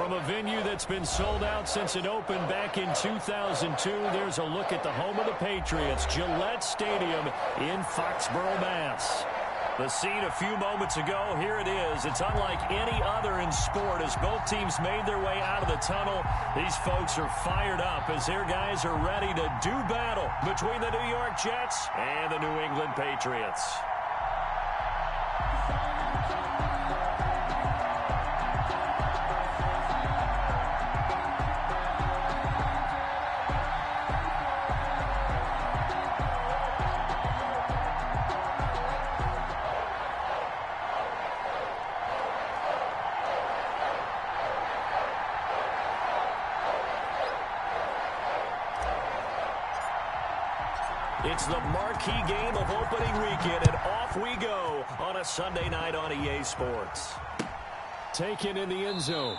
From a venue that's been sold out since it opened back in 2002, there's a look at the home of the Patriots, Gillette Stadium in Foxborough, Mass. The scene a few moments ago, here it is. It's unlike any other in sport as both teams made their way out of the tunnel. These folks are fired up as their guys are ready to do battle between the New York Jets and the New England Patriots. It's the marquee game of opening weekend, and off we go on a Sunday night on EA Sports. Taken in the end zone.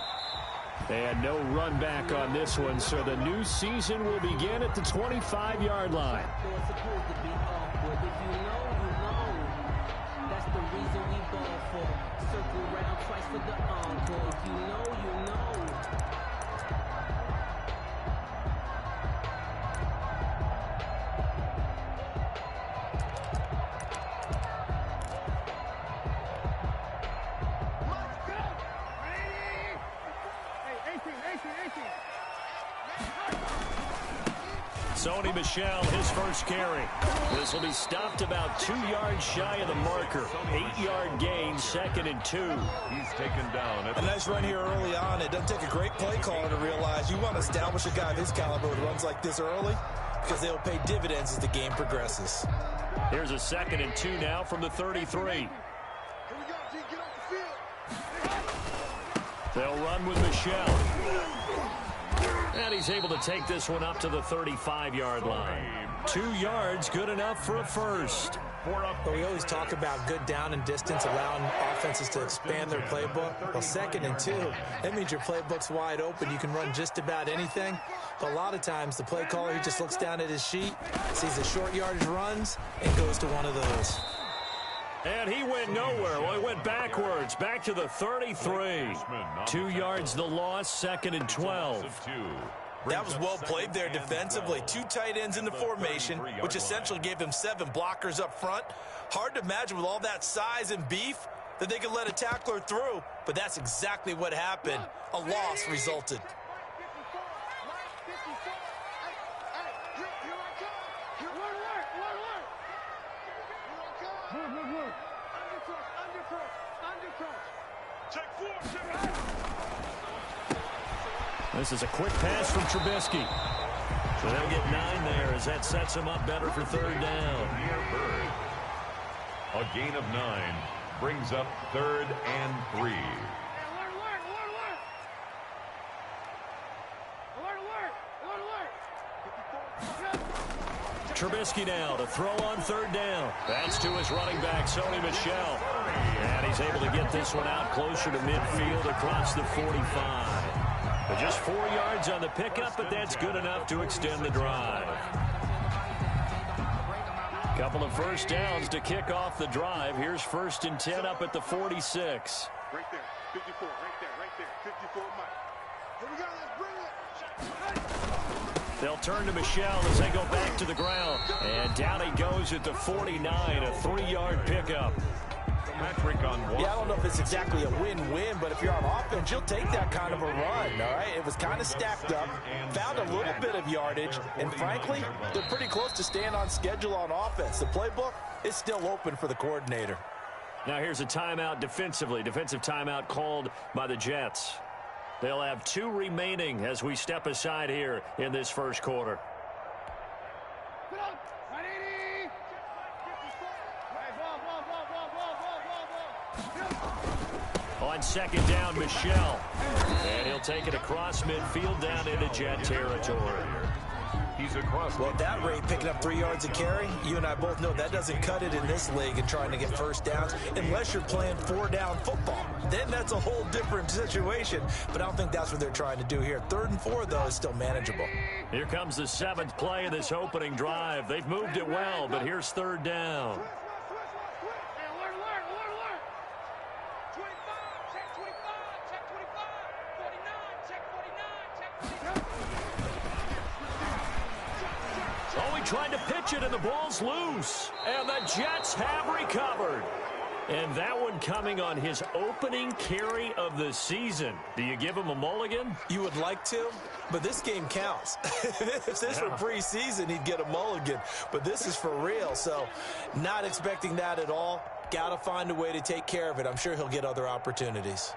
And no run back on this one, so the new season will begin at the 25-yard line. That's the reason we ball for. Circle round twice for the encore. If you know, you know. Sony Michel, his first carry. This will be stopped about 2 yards shy of the marker. 8-yard gain, 2nd and 2. He's taken down. A nice run here early on. It doesn't take a great play caller to realize you want to establish a guy of his caliber who runs like this early because they'll pay dividends as the game progresses. Here's a 2nd and 2 now from the 33. They'll run with Michel. And he's able to take this one up to the 35-yard line. 2 yards, good enough for a first. But we always talk about good down and distance, allowing offenses to expand their playbook. Well, 2nd and 2, that means your playbook's wide open. You can run just about anything. But a lot of times, the play caller, he just looks down at his sheet, sees the short yardage runs, and goes to one of those. And he went nowhere. Well, he went backwards, back to the 33. 2 yards the loss, 2nd and 12. That was well played there defensively. 2 tight ends in the formation, which essentially gave them 7 blockers up front. Hard to imagine with all that size and beef that they could let a tackler through, but that's exactly what happened. A loss resulted. This is a quick pass from Trubisky. So they'll get 9 there as that sets him up better for 3rd down. A gain of 9 brings up 3rd and 3. Trubisky now to throw on 3rd down. That's to his running back, Sony Michel. And he's able to get this one out closer to midfield across the 45. But just 4 yards on the pickup, but that's good enough to extend the drive. Couple of first downs to kick off the drive. Here's 1st and 10 up at the 46. Right there, 54, right there, 54, Mike. Here we go, let's bring it. They'll turn to Michel as they go back to the ground. And down he goes at the 49, a 3-yard pickup. Patrick on one. Yeah, I don't know if it's exactly a win-win, but if you're on offense, you'll take that kind of a run, all right? It was kind of stacked up, found a little bit of yardage, and frankly, they're pretty close to staying on schedule on offense. The playbook is still open for the coordinator. Now here's a timeout defensively. Defensive timeout called by the Jets. They'll have 2 remaining as we step aside here in this first quarter. On 2nd down, Michel. And he'll take it across midfield down into Jet territory. He's across. Well, at that rate, picking up 3 yards a carry, you and I both know that doesn't cut it in this league and trying to get first downs unless you're playing 4-down football. Then that's a whole different situation. But I don't think that's what they're trying to do here. 3rd and 4, though, is still manageable. Here comes the 7th play of this opening drive. They've moved it well, but here's 3rd down. Oh, he tried to pitch it, and the ball's loose. And the Jets have recovered. And that one coming on his opening carry of the season. Do you give him a mulligan? You would like to, but this game counts. If this were preseason, he'd get a mulligan. But this is for real, so not expecting that at all. Got to find a way to take care of it. I'm sure he'll get other opportunities.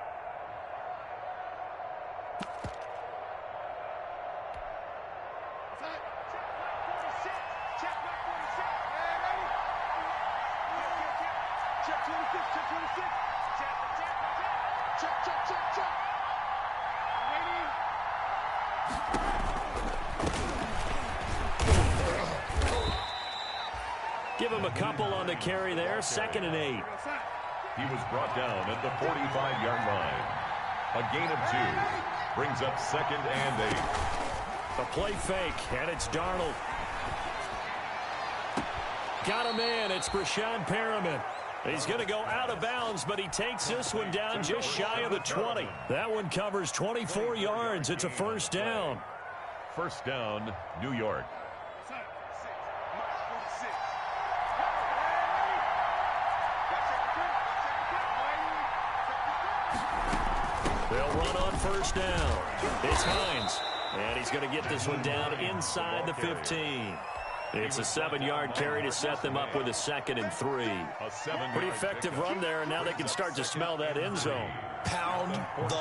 Give him a couple on the carry there. 2nd and 8. He was brought down at the 45-yard line. A gain of 2 brings up 2nd and 8. A play fake, and it's Darnold. Got a man. It's Brashad Perriman. He's going to go out of bounds, but he takes this one down just shy of the 20. That one covers 24 yards. It's a first down. First down, New York. They'll run on first down. It's Hines, and he's going to get this one down inside the 15. It's a 7-yard carry to set them up with a 2nd and 3. Pretty effective run there, and now they can start to smell that end zone. Pound the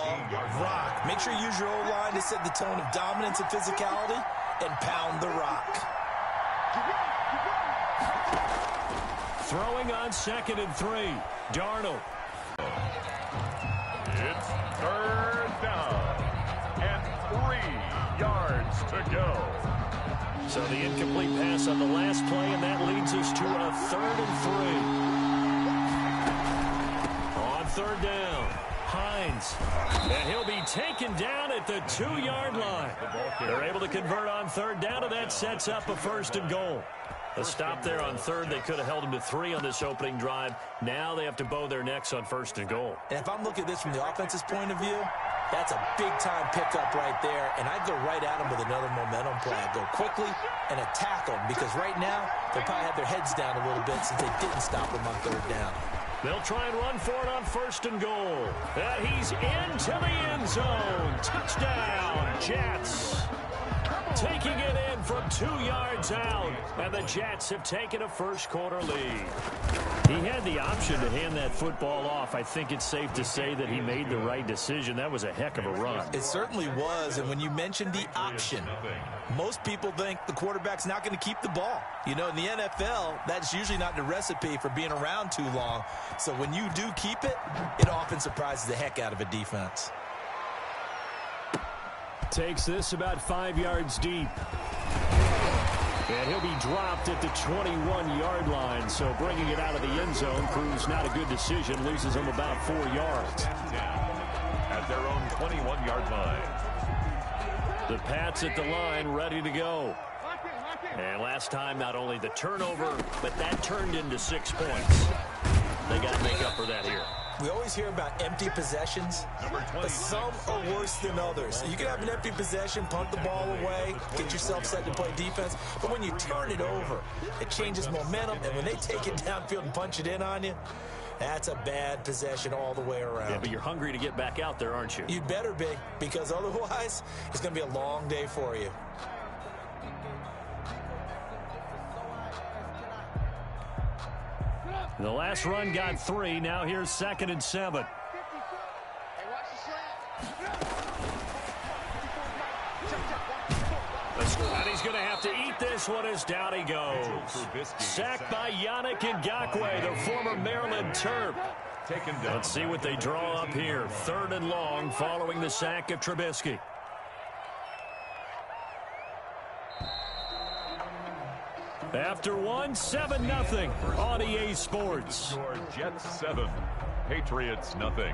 rock. Make sure you use your O-line to set the tone of dominance and physicality, and pound the rock. Throwing on 2nd and 3. Darnold. It's 3rd down and 3 yards to go. So the incomplete pass on the last play, and that leads us to a 3rd and 3. On 3rd down, Hines. And he'll be taken down at the 2-yard line. They're able to convert on 3rd down, and that sets up a 1st and goal. A stop there on 3rd. They could have held him to 3 on this opening drive. Now they have to bow their necks on 1st and goal. And if I'm looking at this from the offense's point of view, that's a big-time pickup right there, and I'd go right at him with another momentum play. I'd go quickly and attack them, because right now they'll probably have their heads down a little bit since they didn't stop him on 3rd down. They'll try and run for it on 1st and goal. He's into the end zone. Touchdown, Jets. Taking it in from 2 yards out, and the Jets have taken a first-quarter lead. He had the option to hand that football off. I think it's safe to say that he made the right decision. That was a heck of a run. It certainly was, and when you mentioned the option, most people think the quarterback's not going to keep the ball. You know, in the NFL, that's usually not the recipe for being around too long. So when you do keep it, it often surprises the heck out of a defense. Takes this about 5 yards deep. And he'll be dropped at the 21-yard line. So bringing it out of the end zone proves not a good decision. Loses him about 4 yards. At their own 21-yard line. The Pats at the line, ready to go. And last time, not only the turnover, but that turned into 6 points. They got to make up for that here. We always hear about empty possessions, but some are worse than others. You can have an empty possession, punt the ball away, get yourself set to play defense, but when you turn it over, it changes momentum, and when they take it downfield and punch it in on you, that's a bad possession all the way around. Yeah, but you're hungry to get back out there, aren't you? You'd better be, because otherwise, it's going to be a long day for you. The last run got 3. Now here's 2nd and 7. And he's going to have to eat this one as down he goes. Sacked by Yannick Ngakoue, the former Maryland Terp. Let's see what they draw up here. 3rd and long following the sack of Trubisky. After 7-0 on EA Sports. Jets 7, Patriots nothing.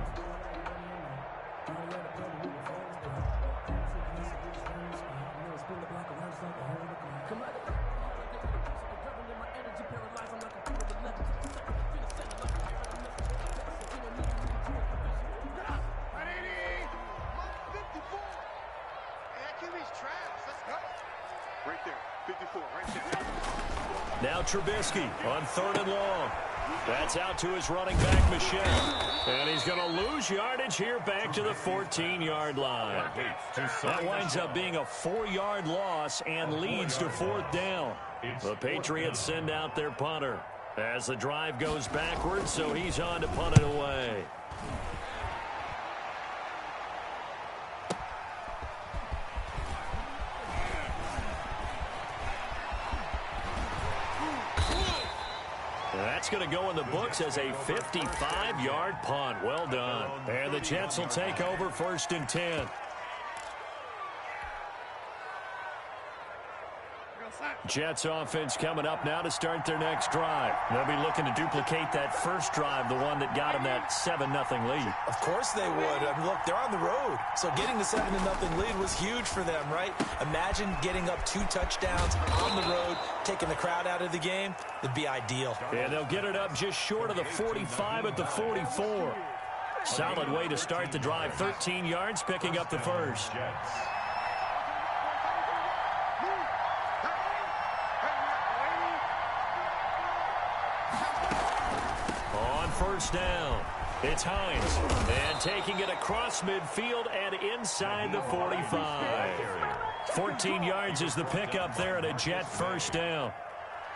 Now Trubisky on 3rd and long. That's out to his running back, Michelle. And he's going to lose yardage here back to the 14-yard line. That winds up being a 4-yard loss and leads to 4th down. The Patriots send out their punter as the drive goes backwards, so he's on to punt it away. That's going to go in the books as a 55-yard punt. Well done. And the Jets will take over 1st and 10. Jets offense coming up now to start their next drive. They'll be looking to duplicate that first drive, the one that got them that 7-0 lead. Of course they would. I mean, look, they're on the road. So getting the 7-0 lead was huge for them, right? Imagine getting up 2 touchdowns on the road, taking the crowd out of the game. It'd be ideal. And they'll get it up just short of the 45 at the 44. Solid way to start the drive. 13 yards, picking up the first. First down. It's Hines. And taking it across midfield and inside the 45. 14 yards is the pickup there at a Jet first down.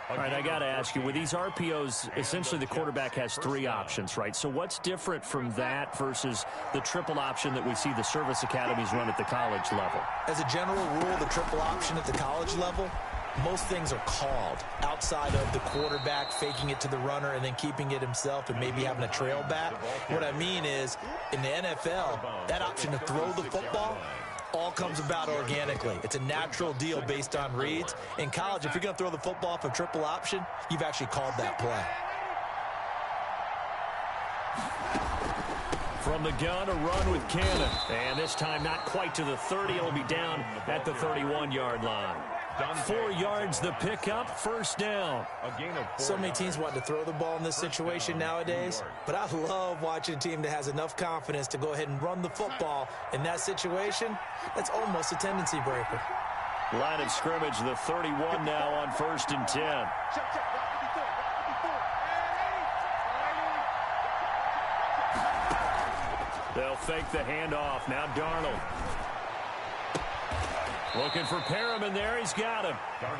All right, I got to ask you, with these RPOs, essentially the quarterback has 3 options, right? So what's different from that versus the triple option that we see the service academies run at the college level? As a general rule, the triple option at the college level, most things are called outside of the quarterback faking it to the runner and then keeping it himself and maybe having a trail back. What I mean is, in the NFL, that option to throw the football all comes about organically. It's a natural deal based on reads. In college, if you're going to throw the football off a triple option, you've actually called that play. From the gun, a run with Cannon. And this time not quite to the 30. It'll be down at the 31-yard line. 4 yards the pickup, first down. So many teams want to throw the ball in this situation nowadays, but I love watching a team that has enough confidence to go ahead and run the football. In that situation, that's almost a tendency breaker. Line of scrimmage, the 31 now on 1st and 10. They'll fake the handoff. Now Darnold. Looking for Perriman there. He's got him.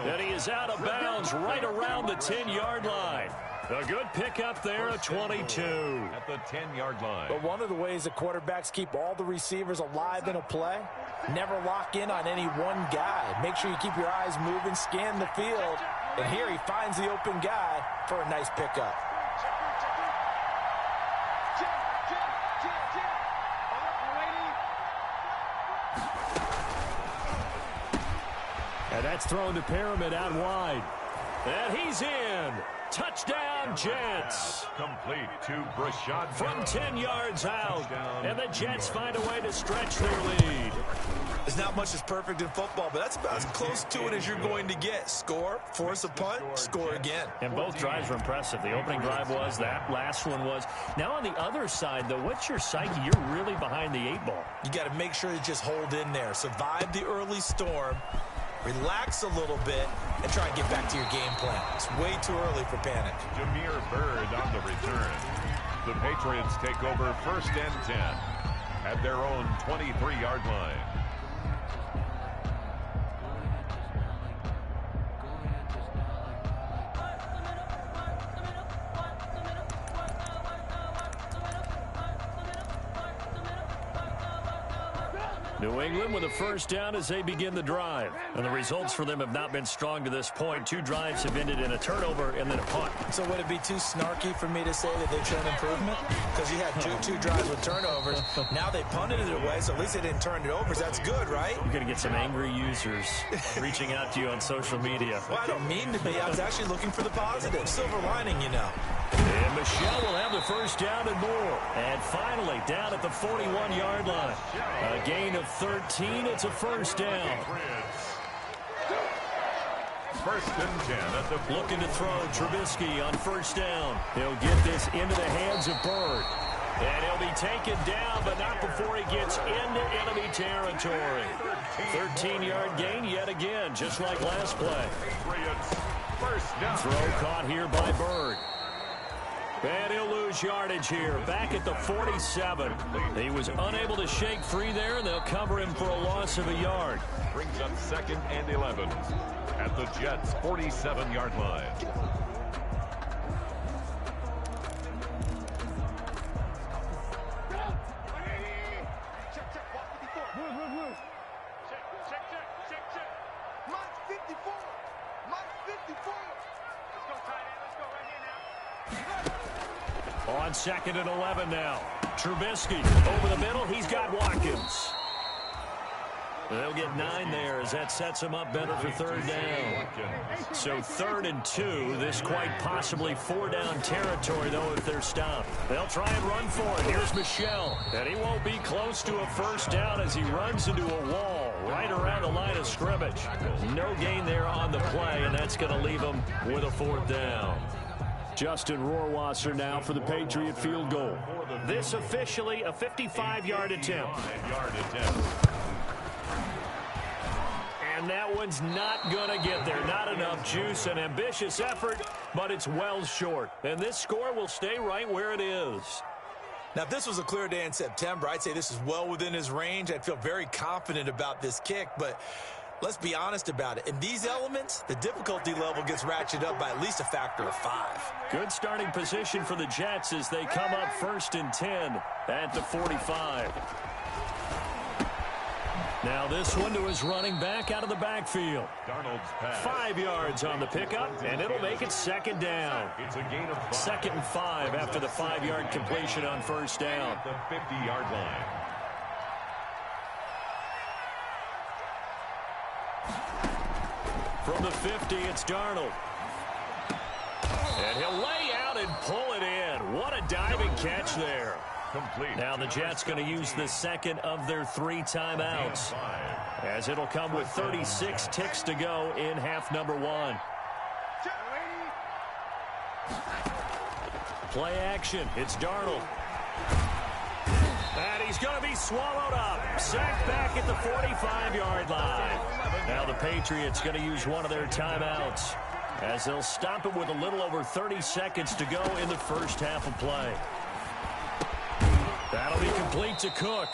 And he is out of bounds right around the 10-yard line. A good pickup there at 22. At the 10-yard line. But one of the ways the quarterbacks keep all the receivers alive in a play, never lock in on any one guy. Make sure you keep your eyes moving, scan the field. And here he finds the open guy for a nice pickup. And that's thrown to Perriman out wide. And he's in. Touchdown, Jets. Complete to Brashad. From 10 yards out. And the Jets find a way to stretch their lead. There's not much that's perfect in football, but that's about as close to it as you're going to get. Score, force a punt, score again. And both drives were impressive. The opening drive was, that last one was. Now on the other side, though, what's your psyche? You're really behind the 8 ball. You got to make sure you just hold in there. Survive the early storm. Relax a little bit and try and get back to your game plan. It's way too early for panic. Jameer Byrd on the return. The Patriots take over 1st and 10 at their own 23-yard line. New England with a first down as they begin the drive. And the results for them have not been strong to this point. 2 drives have ended in a turnover and then a punt. So would it be too snarky for me to say that they've shown improvement? Because you had two drives with turnovers. Now they punted it away, so at least they didn't turn it over. That's good, right? You're going to get some angry users reaching out to you on social media. Well, I don't mean to be. I was actually looking for the positive. Silver lining, you know. And Michelle will have the first down and more. And finally, down at the 41-yard line. A gain of 13. It's a first down. 1st and 10 at the looking to throw. Trubisky on first down. He'll get this into the hands of Byrd. And he'll be taken down, but not before he gets into enemy territory. 13-yard gain yet again, just like last play. Patriots First down. Throw caught here by Bird. And he'll lose yardage here, back at the 47. He was unable to shake free there, and they'll cover him for a loss of a yard. Brings up 2nd and 11 at the Jets' 47-yard line. On 2nd and 11 now. Trubisky over the middle. He's got Watkins. They'll get 9 there as that sets him up better for 3rd down. So 3rd and 2. This quite possibly 4-down territory, though, if they're stopped. They'll try and run for it. Here's Michel. And he won't be close to a 1st down as he runs into a wall right around the line of scrimmage. No gain there on the play, and that's going to leave him with a 4th down. Justin Rohrwasser now for the Patriot field goal. This officially a 55-yard attempt. And that one's not going to get there. Not enough juice. An ambitious effort, but it's well short. And this score will stay right where it is. Now, if this was a clear day in September, I'd say this is well within his range. I'd feel very confident about this kick, but let's be honest about it. In these elements, the difficulty level gets ratcheted up by at least a factor of 5. Good starting position for the Jets as they come up 1st and 10 at the 45. Now this one to his running back out of the backfield. Darnold's pass. 5 yards on the pickup, and it'll make it 2nd down. It's a gain of 5. 2nd and 5 after the 5-yard completion on 1st down. At the 50-yard line. From the 50, it's Darnold. And he'll lay out and pull it in. What a diving catch there. Complete. Now the Jets going to use the 2nd of their 3 timeouts, as it'll come with 36 ticks to go in half number 1. Play action. It's Darnold. And he's going to be swallowed up. Sacked back at the 45-yard line. Now the Patriots going to use one of their timeouts, as they'll stop it with a little over 30 seconds to go in the 1st half of play. That'll be complete to Cook.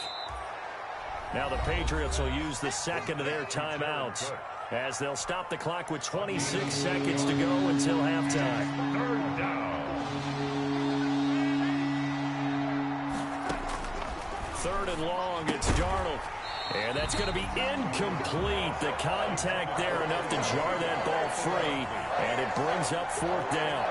Now the Patriots will use the 2nd of their timeouts, as they'll stop the clock with 26 seconds to go until halftime. 3rd down. 3rd and long, it's Darnold. And that's going to be incomplete. The contact there enough to jar that ball free, and it brings up 4th down.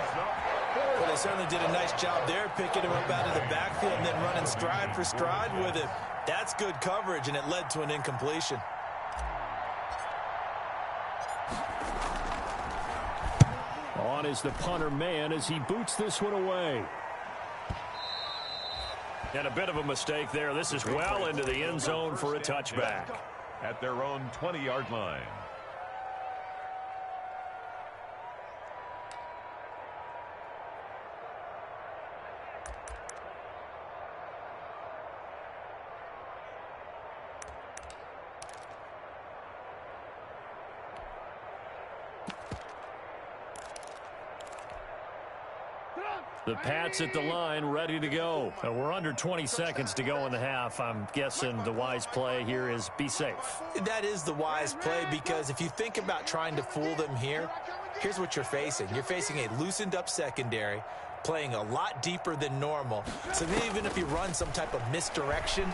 Well, they certainly did a nice job there, picking him up out of the backfield and then running stride for stride with it. That's good coverage, and it led to an incompletion. On is the punter man as he boots this one away. And a bit of a mistake there. This is well into the end zone for a touchback. At their own 20-yard line. The Pats at the line, ready to go. We're under 20 seconds to go in the half. I'm guessing the wise play here is be safe. That is the wise play, because if you think about trying to fool them here, here's what you're facing. You're facing a loosened up secondary, playing a lot deeper than normal. So even if you run some type of misdirection,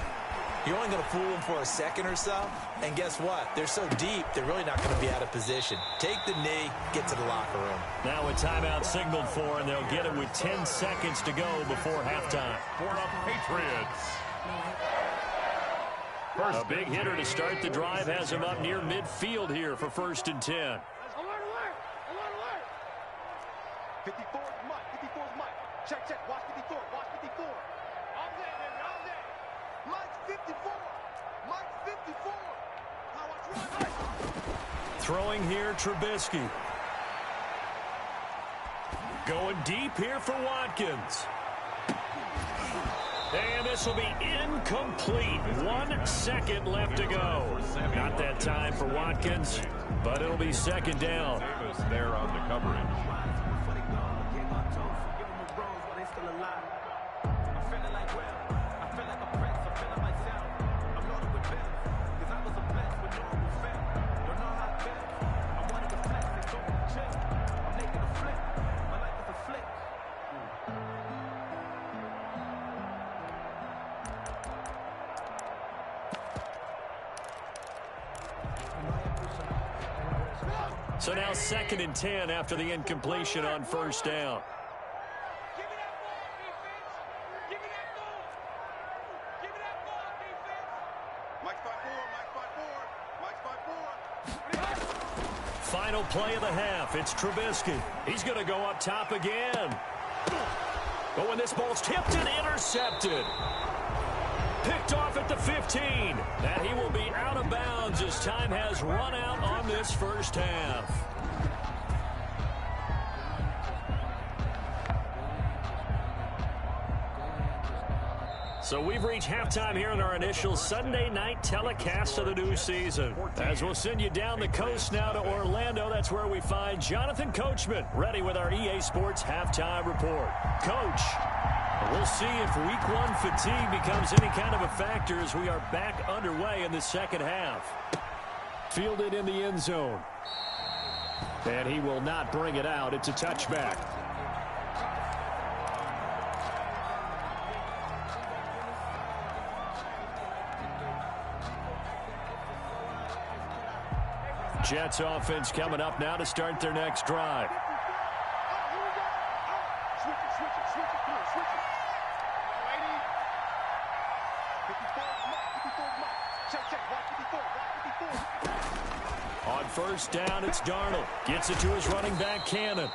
you're only going to fool them for a second or so. And guess what? They're so deep, they're really not going to be out of position. Take the knee, get to the locker room. Now a timeout signaled for, and they'll get it with 10 seconds to go before halftime. For the Patriots. A big hitter to start the drive has him up near midfield here for 1st and 10. Alert, alert! Alert, alert! 54 is Mike. 54 is Mike. Check, check. Watch 54. Watch 54. All day, baby. All day. Mike's 54. Mike's 54. Now watch run. Throwing here, Trubisky. Going deep here for Watkins. And this will be incomplete. 1 second left to go. Not that time for Watkins, but it'll be second down. Davis there on the coverage. So now 2nd and 10 after the incompletion on first down. Give me that ball, defense. Give me that ball. Give me that ball, defense. Mike's by 4. Mike's by 4. Mike's by 4. Final play of the half. It's Trubisky. He's going to go up top again. But when this ball's tipped and intercepted. Picked off at the 15. And he will be out of bounds as time has run out on this first half. So we've reached halftime here in our initial Sunday night telecast of the new season. As we'll send you down the coast now to Orlando, that's where we find Jonathan Coachman ready with our EA Sports halftime report. Coach, we'll see if week 1 fatigue becomes any kind of a factor as we are back underway in the second half. Fielded in the end zone. And he will not bring it out. It's a touchback. Jets offense coming up now to start their next drive. Switch it. Come on, switch it. Lady. 54 is Mike. Check. Watch 54. On first down, it's Darnold. Gets it to his running back, Cannon.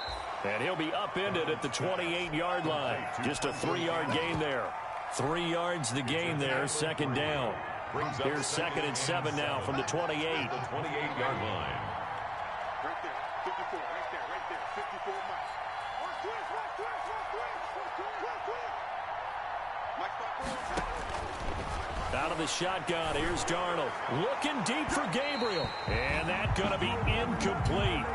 And he'll be upended at the 28-yard line. Just a 3-yard gain there. 3 yards the gain there, second down. Here's 2nd and 7 now from the 28. The 28-yard line. Right there. 54. Right there. 54 Mike. Watch twist. Mike's by 4. Out of the shotgun, here's Darnold. Looking deep for Gabriel. And that's going to be incomplete.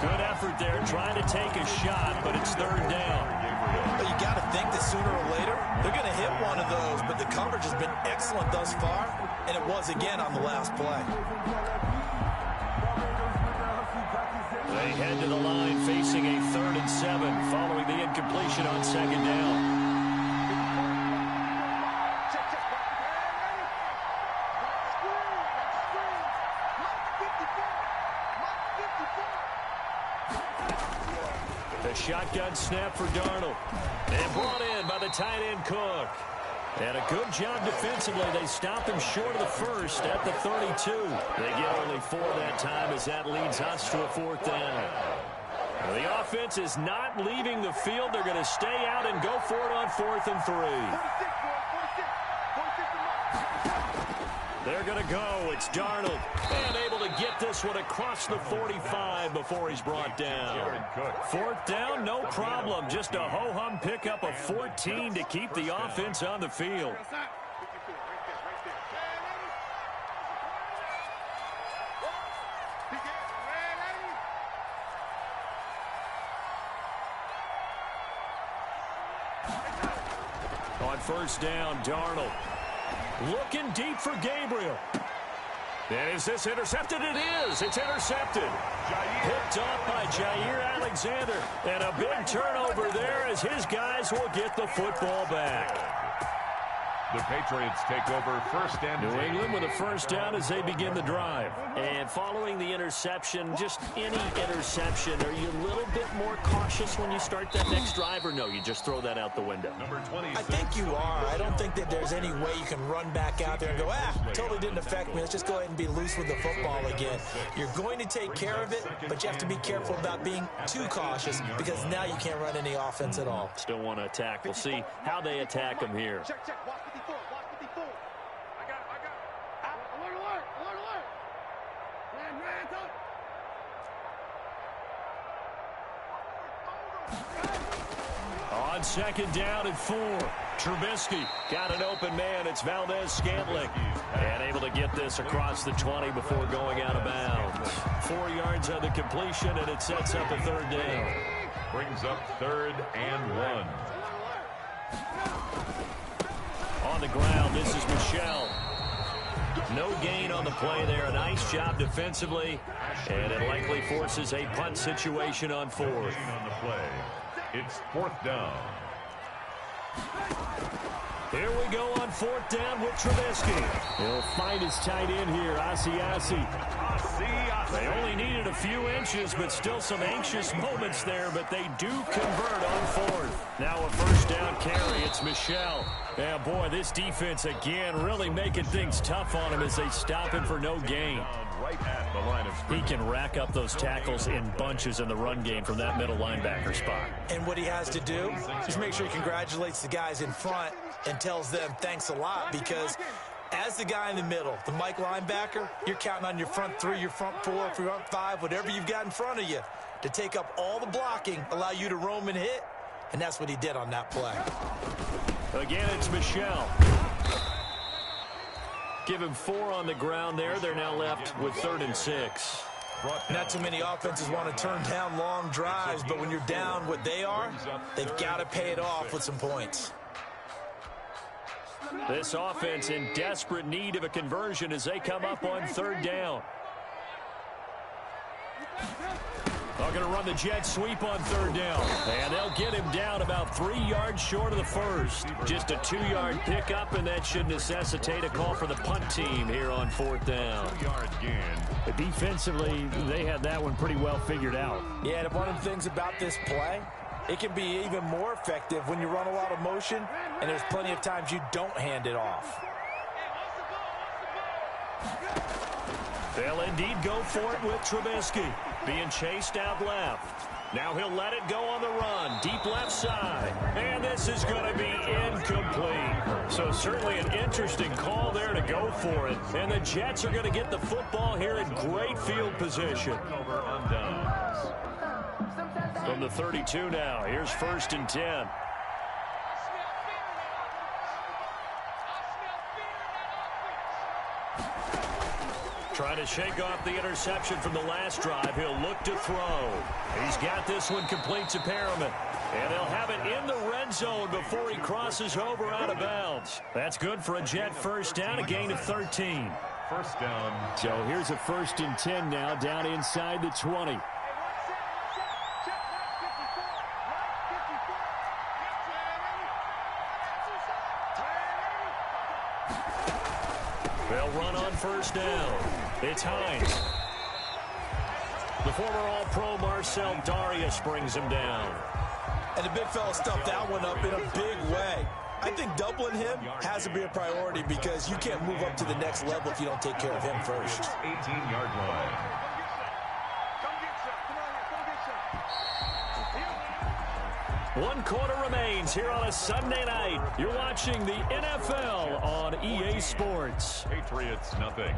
Good effort there trying to take a shot, but it's third down. But you got to think that sooner or later, they're going to hit one of those. But the coverage has been excellent thus far, and it was again on the last play. They head to the line facing a 3rd and 7 following the incompletion on second down. The shotgun snap for Darnold. And brought in by the tight end Cook. And a good job defensively. They stop him short of the first at the 32. They get only 4 that time as that leads us to a 4th down. Well, the offense is not leaving the field. They're going to stay out and go for it on 4th and 3. They're going to go. It's Darnold. And able to get this one across the 45 before he's brought down. 4th down, no problem. Just a ho-hum pickup of 14 to keep the offense on the field. On first down, Darnold. Looking deep for Gabriel. And is this intercepted? It is. It's intercepted. Picked off by Jair Alexander. And a big turnover there as his guys will get the football back. The Patriots take over first and New England with a first down as they begin the drive. And following the interception, just any interception, are you a little bit more cautious when you start that next drive, or no, you just throw that out the window? number 26. I think you are. I don't think that there's any way you can run back out there and go, totally didn't affect me. Let's just go ahead and be loose with the football again. You're going to take care of it, but you have to be careful about being too cautious because now you can't run any offense at all. Still want to attack. We'll see how they attack them here. Check. Watch 54. Watch 54. I got it. Alert. Ran. On on second down and 4. Trubisky got an open man. It's Valdez-Scantling. And able to get this across the 20 before going out of bounds. 4 yards on the completion, and it sets up a third down. Brings up 3rd and 1. On the ground, this is Michel. No gain on the play there. A nice job defensively. And it likely forces a punt situation on 4th. On the play. It's 4th down. Here we go on 4th down with Trubisky. He'll find his tight end here, Asiasi. They only needed a few inches, but still some anxious moments there, but they do convert on 4th. Now a first down carry. It's Michel. Yeah, boy, this defense again really making things tough on him as they stop him for no gain. Right at the line of He can rack up those tackles in bunches in the run game from that middle linebacker spot. And what he has to do is make sure he congratulates the guys in front and tells them thanks a lot, because as the guy in the middle, the Mike linebacker, you're counting on your front 3, your front 4, your front 5, whatever you've got in front of you to take up all the blocking, allow you to roam and hit, and that's what he did on that play. Again, it's Michel. Give him 4 on the ground there. They're now left with 3rd and 6. Not too many offenses want to turn down long drives, but when you're down what they are, they've got to pay it off with some points. This offense in desperate need of a conversion as they come up on 3rd down. They're going to run the jet sweep on 3rd down. And they'll get him down about 3 yards short of the first. Just a 2-yard pickup, and that should necessitate a call for the punt team here on 4th down. 2-yard gain. Defensively, they had that one pretty well figured out. Yeah, and one of the things about this play, it can be even more effective when you run a lot of motion, and there's plenty of times you don't hand it off. They'll indeed go for it with Trubisky. Being chased out left. Now he'll let it go on the run. Deep left side. And this is going to be incomplete. So certainly an interesting call there to go for it. And the Jets are going to get the football here in great field position. Over on downs. From the 32 now. Here's 1st and 10. Trying to shake off the interception from the last drive. He'll look to throw. He's got this one complete to Perriman. And they'll have it in the red zone before he crosses over out of bounds. That's good for a Jet first down, a gain of 13. 1st down. So here's a 1st and 10 now, down inside the 20. They'll run on 1st down. It's Hines. The former All-Pro Marcel Darius brings him down. And the big fella stuffed that one up in a big way. I think doubling him has to be a priority, because you can't move up to the next level if you don't take care of him first. 18-yard line. 1 quarter remains here on a Sunday night. You're watching the NFL on EA Sports. Patriots, nothing.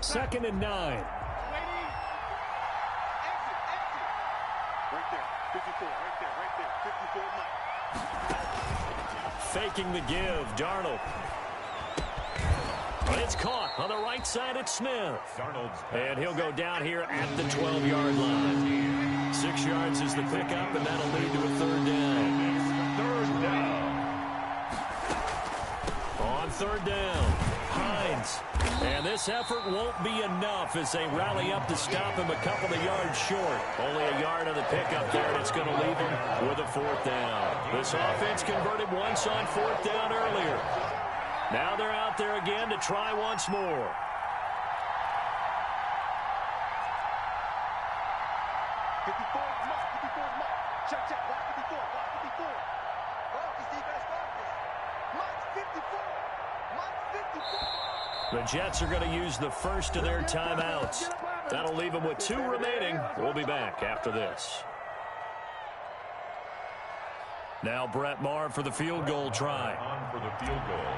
2nd and 9. Right there, 54, right there, 54, Mike. Faking the give, Darnold. But it's caught on the right side at Smith. And he'll go down here at the 12-yard line. 6 yards is the pickup, and that'll lead to a 3rd down. 3rd down. On 3rd down, Hines. And this effort won't be enough as they rally up to stop him a couple of yards short. Only a yard on the pickup there, and it's going to leave him with a 4th down. This offense converted once on 4th down earlier. Now they're out there again to try once more. Check, watch 54, watch 54. Focus, defense, focus. Mike's 54. Mike's 54. The Jets are going to use the first of their timeouts. That'll leave them with 2 remaining. We'll be back after this. Now Brett Maher for the field goal try. On for the field goal.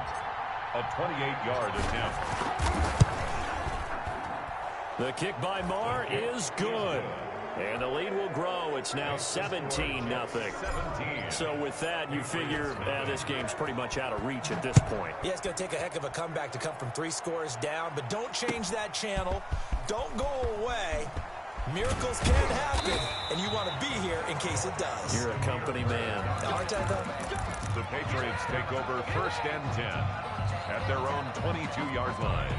A 28-yard attempt. The kick by Maher is good. And the lead will grow. It's now 17-0. So with that, you figure this game's pretty much out of reach at this point. Yeah, it's going to take a heck of a comeback to come from 3 scores down, but don't change that channel. Don't go away. Miracles can happen, and you want to be here in case it does. You're a company man. Aren't I, though? The Patriots take over 1st and 10 at their own 22-yard line.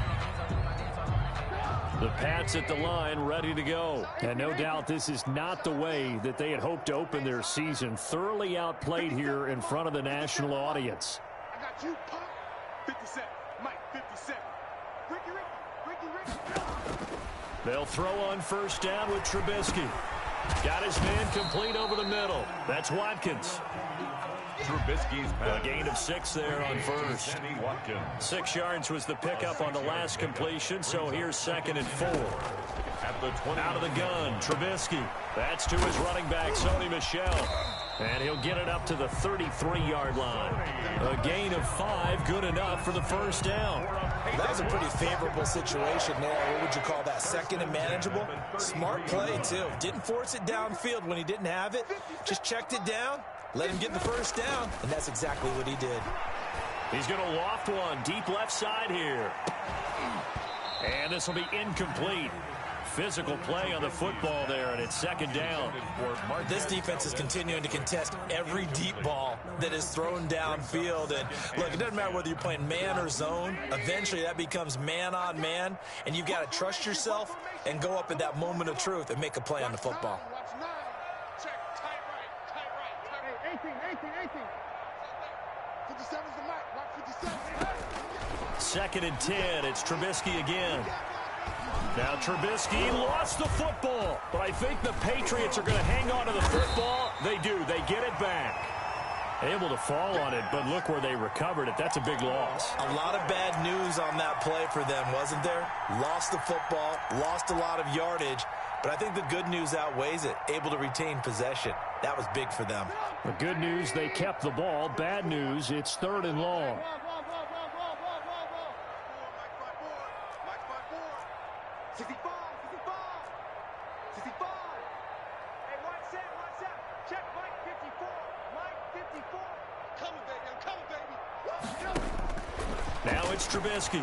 The Pats at the line, ready to go. And no doubt this is not the way that they had hoped to open their season. Thoroughly outplayed here in front of the national audience. I got you, Pop. 57. Mike, 57. Ricky. They'll throw on 1st down with Trubisky. Got his man complete over the middle. That's Watkins. Trubisky's pass. A gain of 6 there on 1st. Sammy Watkins. 6 yards was the pickup on the last completion, so here's 2nd and 4. At the 20. Out of the gun, Trubisky. That's to his running back, Sony Michel. And he'll get it up to the 33-yard line. A gain of 5, good enough for the 1st down. That was a pretty favorable situation there. What would you call that? 2nd and manageable? Smart play, too. Didn't force it downfield when he didn't have it. Just checked it down, let him get the 1st down, and that's exactly what he did. He's going to loft one deep left side here. And this will be incomplete. Physical play on the football there, and it's 2nd down. This defense is continuing to contest every deep ball that is thrown downfield. And look, it doesn't matter whether you're playing man or zone. Eventually, that becomes man on man, and you've got to trust yourself and go up at that moment of truth and make a play on the football. Watch 9. Check. Tight right. 18. 57's the Mike. Watch 57. 2nd and 10. It's Trubisky again. Now Trubisky lost the football, but I think the Patriots are going to hang on to the football. They do. They get it back. Able to fall on it, but look where they recovered it. That's a big loss. A lot of bad news on that play for them, wasn't there? Lost the football, lost a lot of yardage, but I think the good news outweighs it. Able to retain possession. That was big for them. The good news, they kept the ball. Bad news, it's 3rd and long. Now it's Trubisky.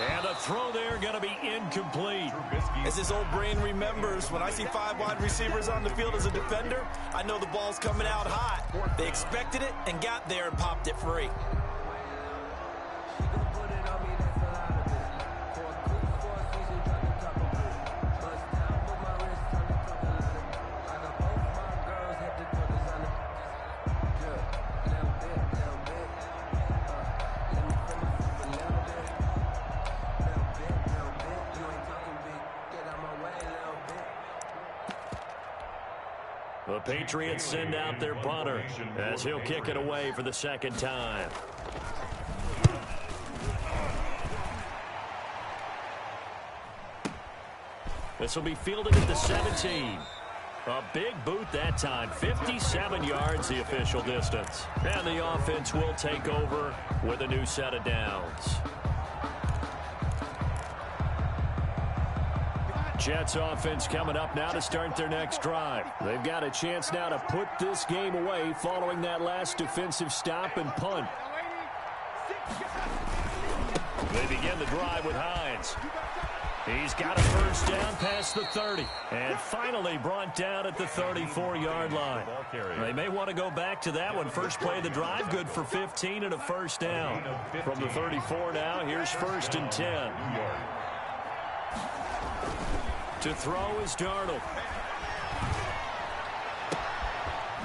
And the throw there going to be incomplete. As his old brain remembers, when I see 5 wide receivers on the field as a defender, I know the ball's coming out hot. They expected it and got there and popped it free. The Patriots send out their punter as he'll kick it away for the 2nd time. This will be fielded at the 17. A big boot that time. 57 yards the official distance. And the offense will take over with a new set of downs. Jets offense coming up now to start their next drive. They've got a chance now to put this game away following that last defensive stop and punt. They begin the drive with Hines. He's got a 1st down past the 30. And finally brought down at the 34-yard line. They may want to go back to that one. First play of the drive, good for 15 and a 1st down. From the 34 now, here's 1st and 10. To throw is Darnold.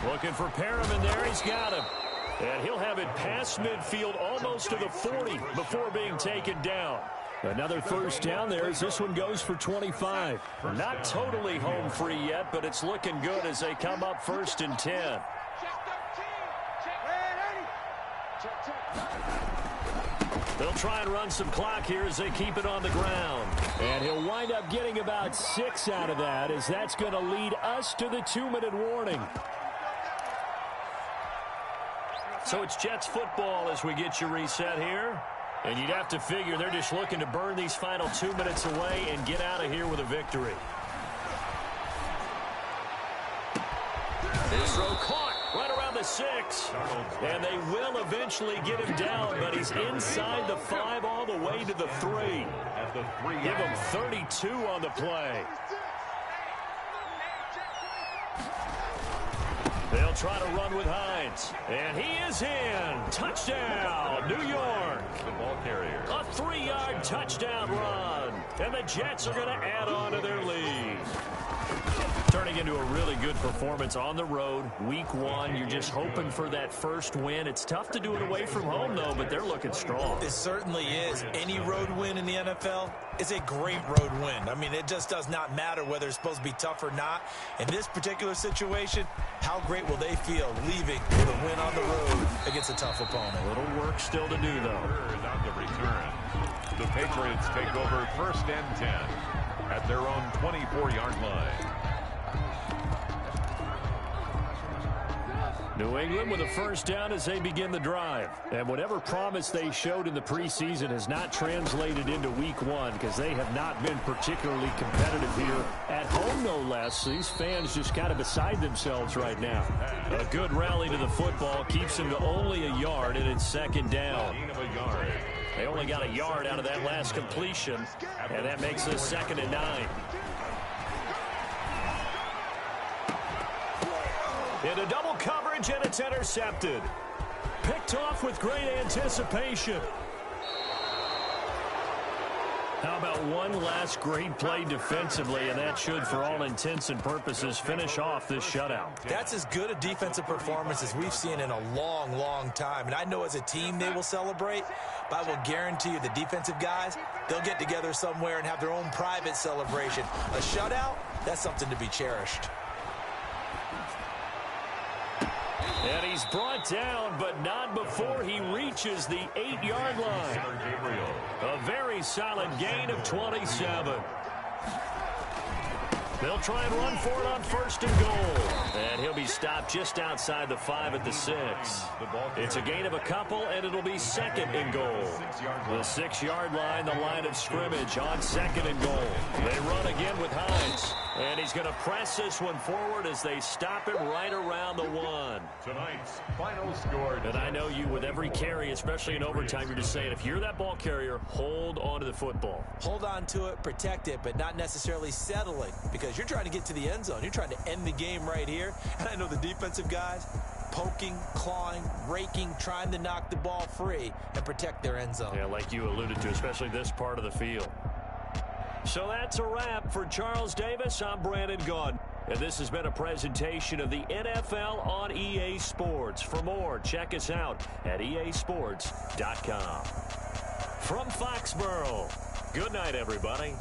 Looking for Perriman there. He's got him. And he'll have it past midfield almost to the 40 before being taken down. Another 1st down there as this one goes for 25. Not totally home free yet, but it's looking good as they come up 1st and 10. They'll try and run some clock here as they keep it on the ground. And he'll wind up getting about 6 out of that, as that's going to lead us to the 2-minute warning. So it's Jets football as we get you reset here. And you'd have to figure they're just looking to burn these final 2 minutes away and get out of here with a victory. This throw caught right around the 6. And they will eventually get him down, but he's inside the 5 all the way to the 3. Give him 32 on the play. They'll try to run with Hines. And he is in. Touchdown, New York. The ball carrier. A 3-yard touchdown run. And the Jets are going to add on to their lead. Turning into a really good performance on the road. Week 1, you're just hoping for that first win. It's tough to do it away from home, though, but they're looking strong. It certainly is. Any road win in the NFL is a great road win. I mean, it just does not matter whether it's supposed to be tough or not. In this particular situation, how great will they feel leaving with a win on the road against a tough opponent? A little work still to do, though. On the return. The Patriots take over 1st and 10 at their own 24-yard line. New England with a first down as they begin the drive. And whatever promise they showed in the preseason has not translated into week 1 because they have not been particularly competitive here at home, no less. These fans just kind of beside themselves right now. A good rally to the football keeps them to only a yard, and it's 2nd down. They only got a yard out of that last completion, and that makes it 2nd and 9. Into double coverage, and it's intercepted. Picked off with great anticipation. How about one last great play defensively, and that should, for all intents and purposes, finish off this shutout. That's as good a defensive performance as we've seen in a long, long time. And I know as a team they will celebrate, but I will guarantee you the defensive guys, they'll get together somewhere and have their own private celebration. A shutout, that's something to be cherished. And he's brought down, but not before he reaches the 8-yard line. A very solid gain of 27. They'll try and run for it on 1st and goal. And he'll be stopped just outside the 5 at the 6. It's a gain of a couple, and it'll be 2nd and goal. The 6-yard line, the line of scrimmage on 2nd and goal. They run again with Hines. And he's going to press this one forward as they stop him right around the 1. Tonight's final score. And I know you, with every carry, especially in overtime, you're just saying, if you're that ball carrier, hold on to the football. Hold on to it, protect it, but not necessarily settling, because you're trying to get to the end zone. You're trying to end the game right here. And I know the defensive guys poking, clawing, raking, trying to knock the ball free and protect their end zone. Yeah, like you alluded to, especially this part of the field. So that's a wrap for Charles Davis. I'm Brandon Gaudin. And this has been a presentation of the NFL on EA Sports. For more, check us out at easports.com. From Foxborough, good night, everybody.